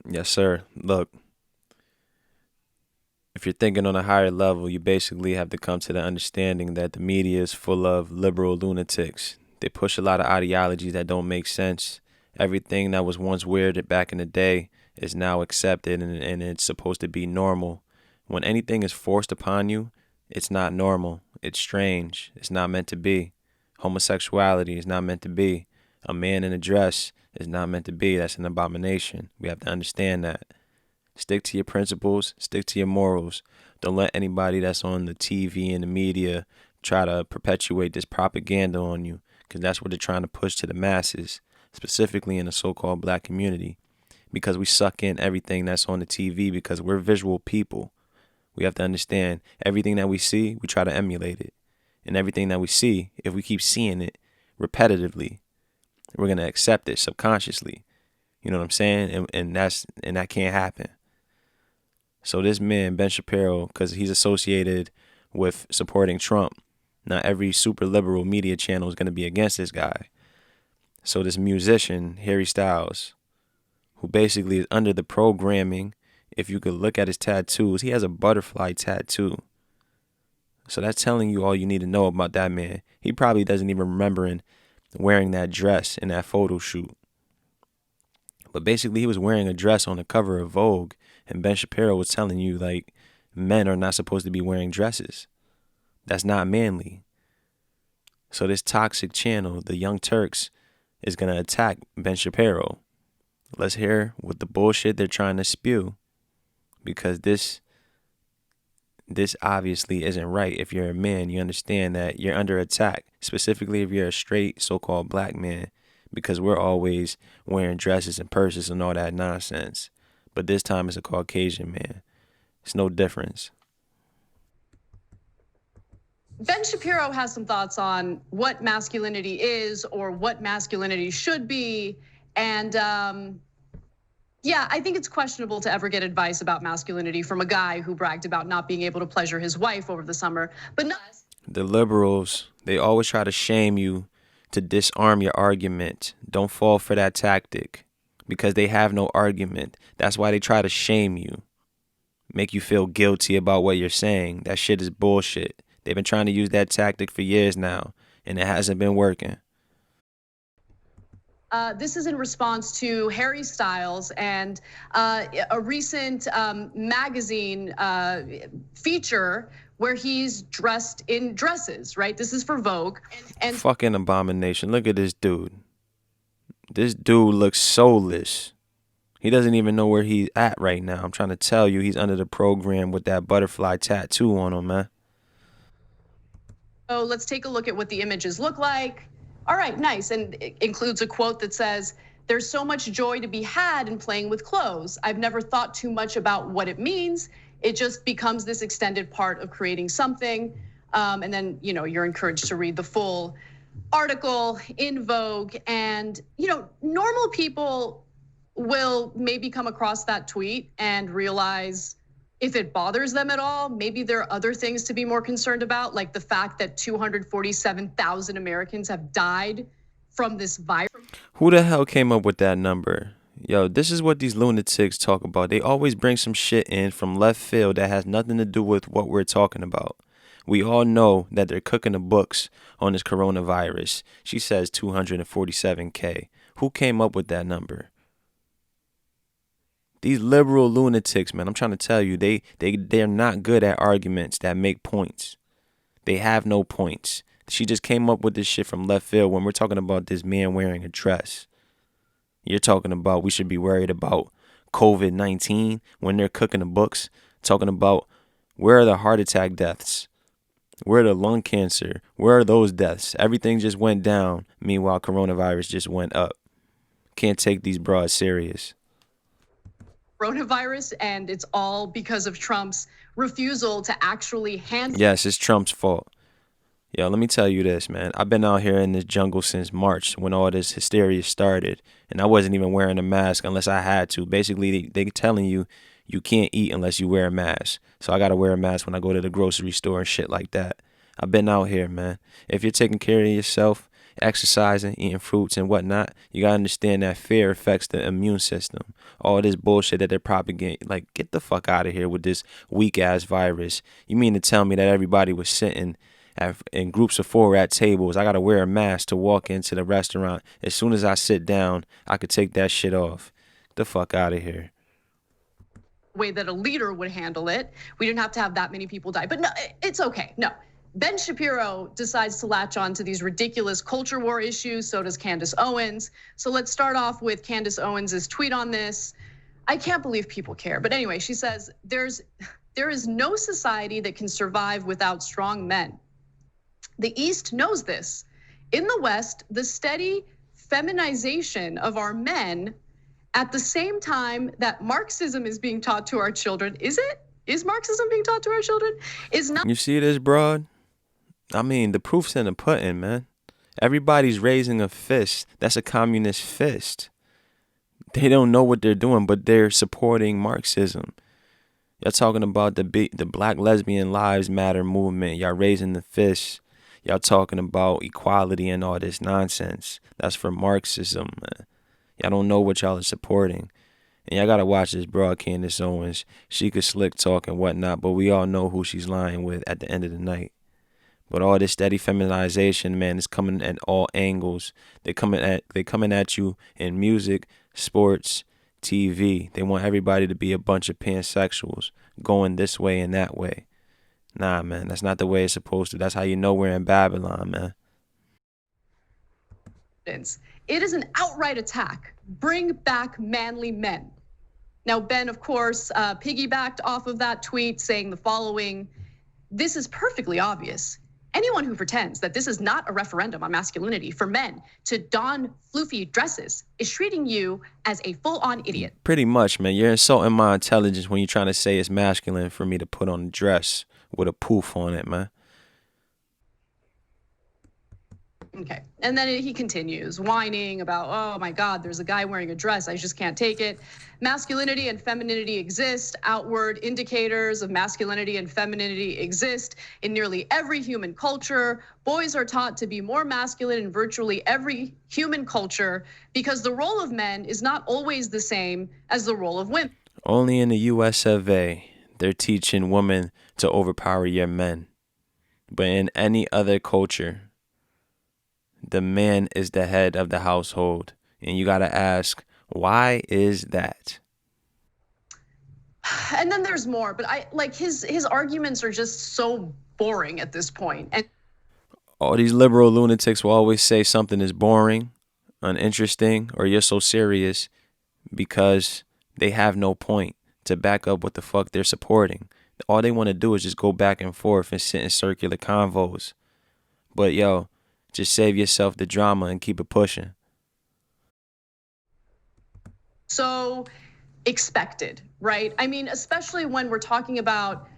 Yes, sir. Look, if you're thinking on a higher level, you basically have to come to the understanding that the media is full of liberal lunatics. They push a lot of ideologies that don't make sense. Everything that was once weird back in the day is now accepted and it's supposed to be normal. When anything is forced upon you, it's not normal. It's strange. It's not meant to be. Homosexuality is not meant to be. A man in a dress is not meant to be. That's an abomination. We have to understand that. Stick to your principles, stick to your morals. Don't let anybody that's on the TV and the media try to perpetuate this propaganda on you, because that's what they're trying to push to the masses, specifically in the so-called black community, because we suck in everything that's on the TV because we're visual people. We have to understand everything that we see, we try to emulate it. And everything that we see, if we keep seeing it repetitively, we're going to accept it subconsciously. You know what I'm saying? And that can't happen. So this man, Ben Shapiro, because he's associated with supporting Trump, not every super liberal media channel is going to be against this guy. So this musician, Harry Styles, who basically is under the programming, if you could look at his tattoos, he has a butterfly tattoo. So that's telling you all you need to know about that man. He probably doesn't even remember wearing that dress in that photo shoot. But basically, he was wearing a dress on the cover of Vogue, and Ben Shapiro was telling you, like, men are not supposed to be wearing dresses. That's not manly. So this toxic channel, the Young Turks, is going to attack Ben Shapiro. Let's hear what the bullshit they're trying to spew, because this obviously isn't right. If you're a man, you understand that you're under attack, specifically if you're a straight so-called black man, because we're always wearing dresses and purses and all that nonsense. But this time it's a Caucasian man. It's no difference. Ben Shapiro has some thoughts on what masculinity is or what masculinity should be. And yeah, I think it's questionable to ever get advice about masculinity from a guy who bragged about not being able to pleasure his wife over the summer. But no. The liberals, they always try to shame you to disarm your argument. Don't fall for that tactic because they have no argument. That's why they try to shame you, make you feel guilty about what you're saying. That shit is bullshit. They've been trying to use that tactic for years now, and it hasn't been working. This is in response to Harry Styles and a recent magazine feature where he's dressed in dresses, right? This is for Vogue. And fucking abomination. Look at this dude. This dude looks soulless. He doesn't even know where he's at right now. I'm trying to tell you, he's under the program with that butterfly tattoo on him, man. So let's take a look at what the images look like. All right, nice. And it includes a quote that says, "There's so much joy to be had in playing with clothes. I've never thought too much about what it means. It just becomes this extended part of creating something." And then, you're encouraged to read the full article in Vogue. And, normal people will maybe come across that tweet and realize if it bothers them at all, maybe there are other things to be more concerned about, like the fact that 247,000 Americans have died from this virus. Who the hell came up with that number? Yo, this is what these lunatics talk about. They always bring some shit in from left field that has nothing to do with what we're talking about. We all know that they're cooking the books on this coronavirus. She says 247K. Who came up with that number? These liberal lunatics, man, I'm trying to tell you, they're not good at arguments that make points. They have no points. She just came up with this shit from left field when we're talking about this man wearing a dress. You're talking about we should be worried about COVID-19 when they're cooking the books, talking about where are the heart attack deaths? Where are the lung cancer? Where are those deaths? Everything just went down. Meanwhile, coronavirus just went up. Can't take these broads serious. Coronavirus, and it's all because of Trump's refusal to actually handle. Yes, it's Trump's fault. Yo, let me tell you this, man. I've been out here in this jungle since March when all this hysteria started, and I wasn't even wearing a mask unless I had to. Basically, they telling you you can't eat unless you wear a mask. So I got to wear a mask when I go to the grocery store and shit like that. I've been out here, man. If you're taking care of yourself, exercising, eating fruits and whatnot, you gotta understand that fear affects the immune system. All this bullshit that they're propagating, like, get the fuck out of here with this weak ass virus. You mean to tell me that everybody was sitting in groups of 4 at tables? I gotta wear a mask to walk into the restaurant. As soon as I sit down, I could take that shit off. Get the fuck out of here. Way that a leader would handle it. We didn't have to have that many people die, but no, it's okay. No, Ben Shapiro decides to latch on to these ridiculous culture war issues. So does Candace Owens. So let's start off with Candace Owens's tweet on this. I can't believe people care. But anyway, she says, there is no society that can survive without strong men. The East knows this. In the West, the steady feminization of our men at the same time that Marxism is being taught to our children, is it? Is Marxism being taught to our children? Is not. You see this, broad? I mean, the proof's in the pudding, man. Everybody's raising a fist. That's a communist fist. They don't know what they're doing, but they're supporting Marxism. Y'all talking about the Black Lesbian Lives Matter movement. Y'all raising the fist. Y'all talking about equality and all this nonsense. That's for Marxism, man. Y'all don't know what y'all are supporting. And y'all gotta watch this broad, Candace Owens. She could slick talk and whatnot, but we all know who she's lying with at the end of the night. But all this steady feminization, man, is coming at all angles. They coming at you in music, sports, TV. They want everybody to be a bunch of pansexuals going this way and that way. Nah, man, that's not the way it's supposed to. That's how you know we're in Babylon, man. It is an outright attack. Bring back manly men. Now, Ben, of course, piggybacked off of that tweet saying the following: this is perfectly obvious. Anyone who pretends that this is not a referendum on masculinity for men to don floofy dresses is treating you as a full-on idiot. Pretty much, man. You're insulting my intelligence when you're trying to say it's masculine for me to put on a dress with a poof on it, man. Okay, and then he continues whining about, oh my God, there's a guy wearing a dress, I just can't take it. Masculinity and femininity exist. Outward indicators of masculinity and femininity exist in nearly every human culture. Boys are taught to be more masculine in virtually every human culture because the role of men is not always the same as the role of women. Only in the US of A, they're teaching women to overpower your men. But in any other culture, the man is the head of the household. And you got to ask, why is that? And then there's more, but I like his arguments are just so boring at this point. And all these liberal lunatics will always say something is boring, uninteresting, or you're so serious because they have no point to back up what the fuck they're supporting. All they want to do is just go back and forth and sit in circular convos. But yo, just save yourself the drama and keep it pushing. So expected, right? I mean, especially when we're talking about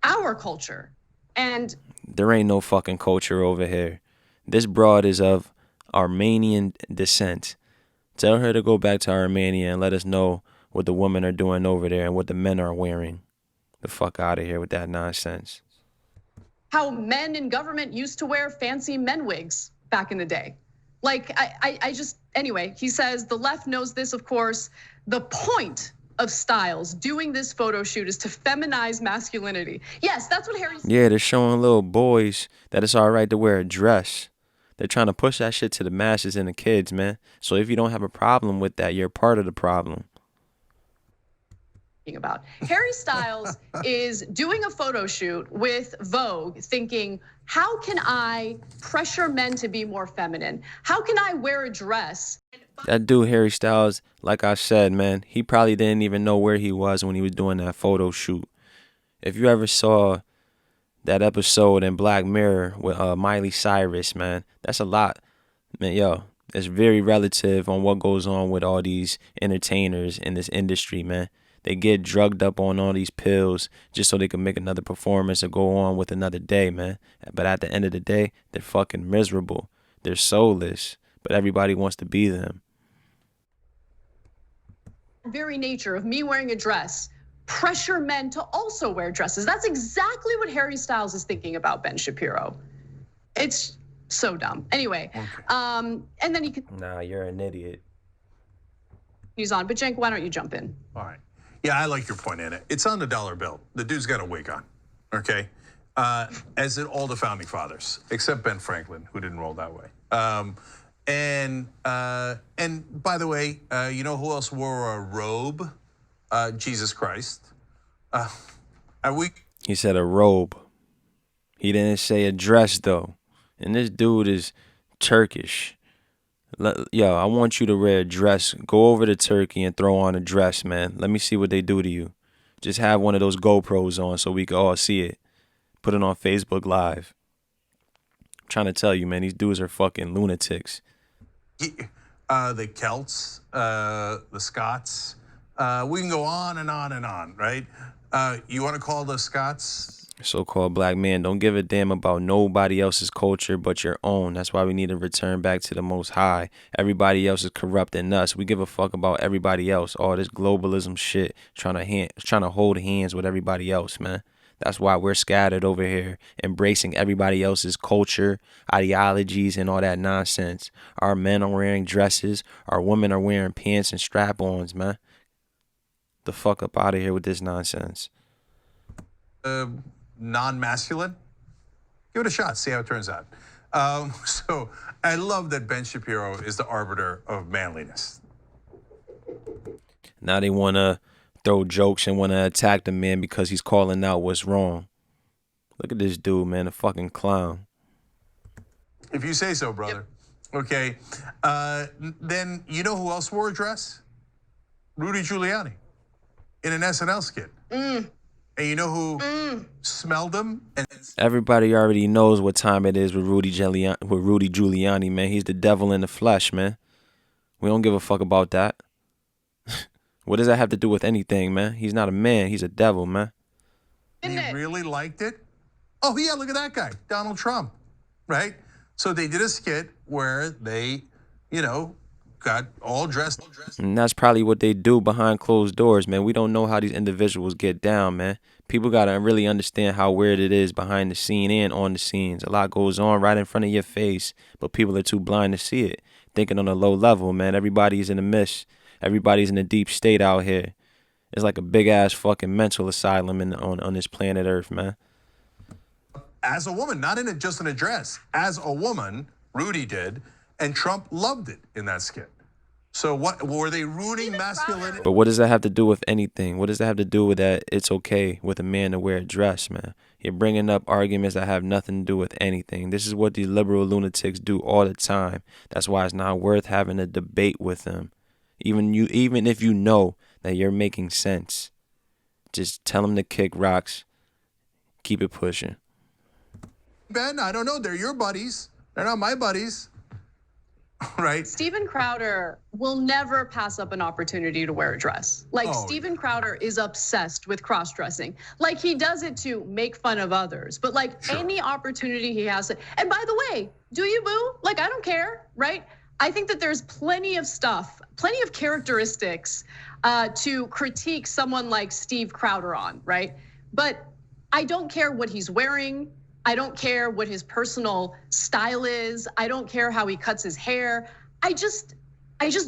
our culture. And there ain't no fucking culture over here. This broad is of Armenian descent. Tell her to go back to Armenia and let us know what the women are doing over there and what the men are wearing. The fuck out of here with that nonsense. How men in government used to wear fancy men wigs back in the day. Like, I just, anyway, he says the left knows this, of course. The point of Styles doing this photo shoot is to feminize masculinity. Yes, that's what Harry's. Yeah, they're showing little boys that it's all right to wear a dress. They're trying to push that shit to the masses and the kids, man. So if you don't have a problem with that, you're part of the problem. About Harry Styles is doing a photo shoot with Vogue thinking, how can I pressure men to be more feminine? How can I wear a dress? That dude Harry Styles, like I said, man, he probably didn't even know where he was when he was doing that photo shoot. If you ever saw that episode in Black Mirror with Miley Cyrus, man, that's a lot. Man, yo, it's very relative on what goes on with all these entertainers in this industry, man. They get drugged up on all these pills just so they can make another performance or go on with another day, man. But at the end of the day, they're fucking miserable. They're soulless, but everybody wants to be them. Very nature of me wearing a dress, pressure men to also wear dresses. That's exactly what Harry Styles is thinking about Ben Shapiro. It's So dumb. Anyway, and then he Nah, you're an idiot. continues on. But Cenk, why don't you jump in? All right. Yeah, I like your point, Anna. It's on the dollar bill. The dude's got a wig on, okay? As did all the founding fathers, except Ben Franklin, who didn't roll that way. And by the way, you know who else wore a robe? Jesus Christ. He said a robe. He didn't say a dress though. And this dude is Turkish. Yo, I want you to wear a dress. Go over to Turkey and throw on a dress, man. Let me see what they do to you. Just have one of those GoPros on so we can all see it. Put it on Facebook Live. I'm trying to tell you, man, these dudes are fucking lunatics. The Celts, the Scots, we can go on and on and on, right? You want to call the Scots? So-called black man don't give a damn about nobody else's culture but your own. That's why we need to return back to the Most High. Everybody else is corrupting us. We give a fuck about everybody else. All this globalism shit, trying to hold hands with everybody else, man. That's why we're scattered over here, embracing everybody else's culture, ideologies, and all that nonsense. Our men are wearing dresses. Our women are wearing pants and strap-ons, man. The fuck up out of here with this nonsense. Non-masculine? Give it a shot, see how it turns out. So I love that Ben Shapiro is the arbiter of manliness. Now they want to throw jokes and want to attack the man because he's calling out what's wrong. Look at this dude, man, a fucking clown. If you say so, brother. Yep. Okay, then you know who else wore a dress? Rudy Giuliani in an SNL skit. And you know who smelled him? Everybody already knows what time it is with Rudy Giuliani, man. He's the devil in the flesh, man. We don't give a fuck about that. What does that have to do with anything, man? He's not a man. He's a devil, man. He really liked it? Oh, yeah, look at that guy, Donald Trump, right? So they did a skit where they, got all dressed. And that's probably what they do behind closed doors, man. We don't know how these individuals get down, man. People got to really understand how weird it is behind the scene and on the scenes. A lot goes on right in front of your face, but people are too blind to see it. Thinking on a low level, man. Everybody's in the mist. Everybody's in a deep state out here. It's like a big-ass fucking mental asylum on this planet Earth, man. As a woman, not just in a dress. As a woman, Rudy did, and Trump loved it in that skit. So what were they rooting masculinity? But what does that have to do with anything? What does that have to do with that it's okay with a man to wear a dress, man? You're bringing up arguments that have nothing to do with anything. This is what these liberal lunatics do all the time. That's why it's not worth having a debate with them. Even if you know that you're making sense, just tell them to kick rocks. Keep it pushing. Ben, I don't know. They're your buddies. They're not my buddies. Right. Steven Crowder will never pass up an opportunity to wear a dress. Steven Crowder is obsessed with cross-dressing. Like he does it to make fun of others, but any opportunity he has. And by the way, do you boo? I don't care, right? I think that there's plenty of stuff, plenty of characteristics to critique someone like Steve Crowder on, right? But I don't care what he's wearing. I don't care what his personal style is. I don't care how he cuts his hair. I just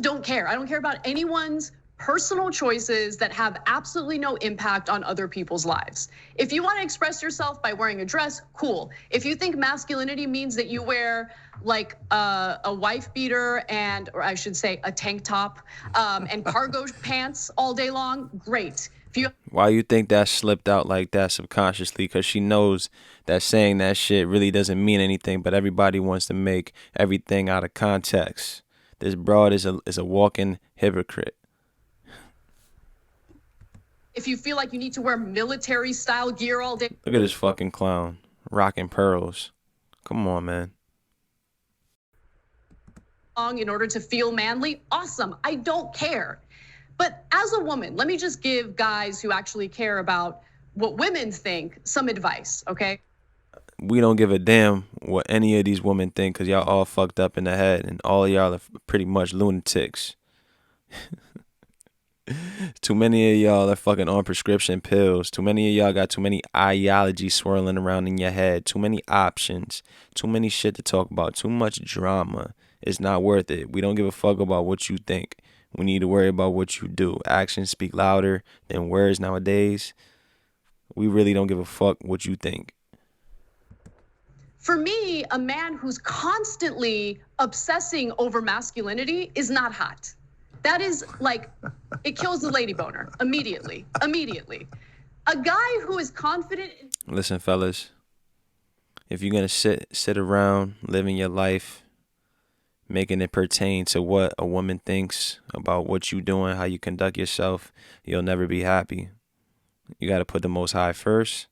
don't care. I don't care about anyone's personal choices that have absolutely no impact on other people's lives. If you want to express yourself by wearing a dress, cool. If you think masculinity means that you wear a wife beater or I should say a tank top and cargo pants all day long, great. Why you think that slipped out like that subconsciously? Because she knows that saying that shit really doesn't mean anything, but everybody wants to make everything out of context. This broad is a walking hypocrite. If you feel like you need to wear military style gear all day. Look at this fucking clown rocking pearls. Come on, man. In order to feel manly, awesome. I don't care. But as a woman, let me just give guys who actually care about what women think some advice, okay? We don't give a damn what any of these women think because y'all all fucked up in the head and all of y'all are pretty much lunatics. Too many of y'all are fucking on prescription pills. Too many of y'all got too many ideologies swirling around in your head. Too many options. Too many shit to talk about. Too much drama. It's not worth it. We don't give a fuck about what you think. We need to worry about what you do. Actions speak louder than words nowadays. We really don't give a fuck what you think. For me, a man who's constantly obsessing over masculinity is not hot. That is like, it kills the lady boner immediately. A guy who is confident. Listen, fellas, if you're gonna sit around living your life, making it pertain to what a woman thinks about what you doing, how you conduct yourself, you'll never be happy. You gotta put the Most High first,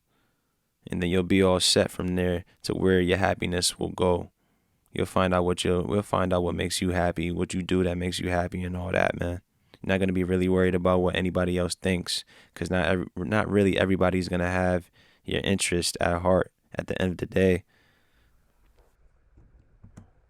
and then you'll be all set from there to where your happiness will go. We'll find out what makes you happy, what you do that makes you happy, and all that, man. You're not gonna be really worried about what anybody else thinks, because not really everybody's gonna have your interest at heart at the end of the day.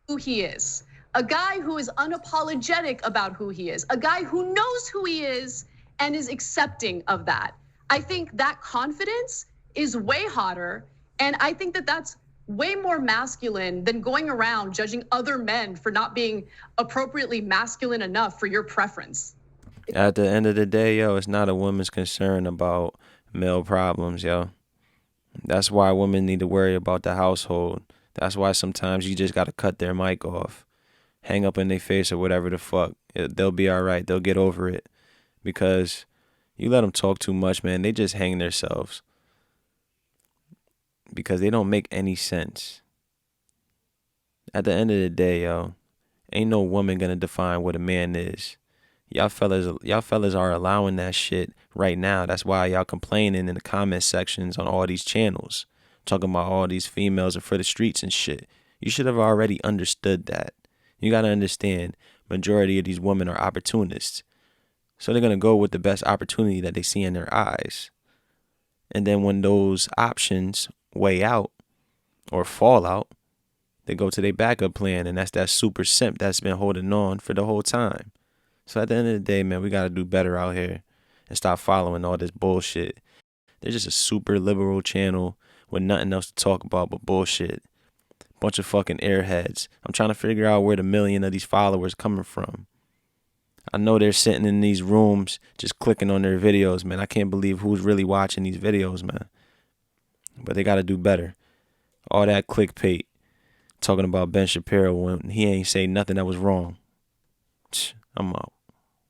Who he is, a guy who is unapologetic about who he is, a guy who knows who he is and is accepting of that. I think that confidence is way hotter, and I think that that's way more masculine than going around judging other men for not being appropriately masculine enough for your preference. At the end of the day, yo, it's not a woman's concern about male problems, yo. That's why women need to worry about the household. That's why sometimes you just gotta cut their mic off, hang up in their face or whatever the fuck. They'll be all right. They'll get over it, because you let them talk too much, man. They just hang themselves, because they don't make any sense. At the end of the day, yo, ain't no woman gonna define what a man is. Y'all fellas are allowing that shit right now. That's why y'all complaining in the comment sections on all these channels, talking about all these females are for the streets and shit. You should have already understood that. You gotta understand, majority of these women are opportunists. So they're gonna go with the best opportunity that they see in their eyes. And then when those options weigh out or fall out, they go to their backup plan, and that's that super simp that's been holding on for the whole time. So at the end of the day, man, we gotta do better out here and stop following all this bullshit. They're just a super liberal channel with nothing else to talk about but bullshit. Bunch of fucking airheads. I'm trying to figure out where the million of these followers coming from. I know they're sitting in these rooms just clicking on their videos, man. I can't believe who's really watching these videos, man. But they gotta do better. All that clickbait talking about Ben Shapiro when he ain't say nothing that was wrong. I'm out.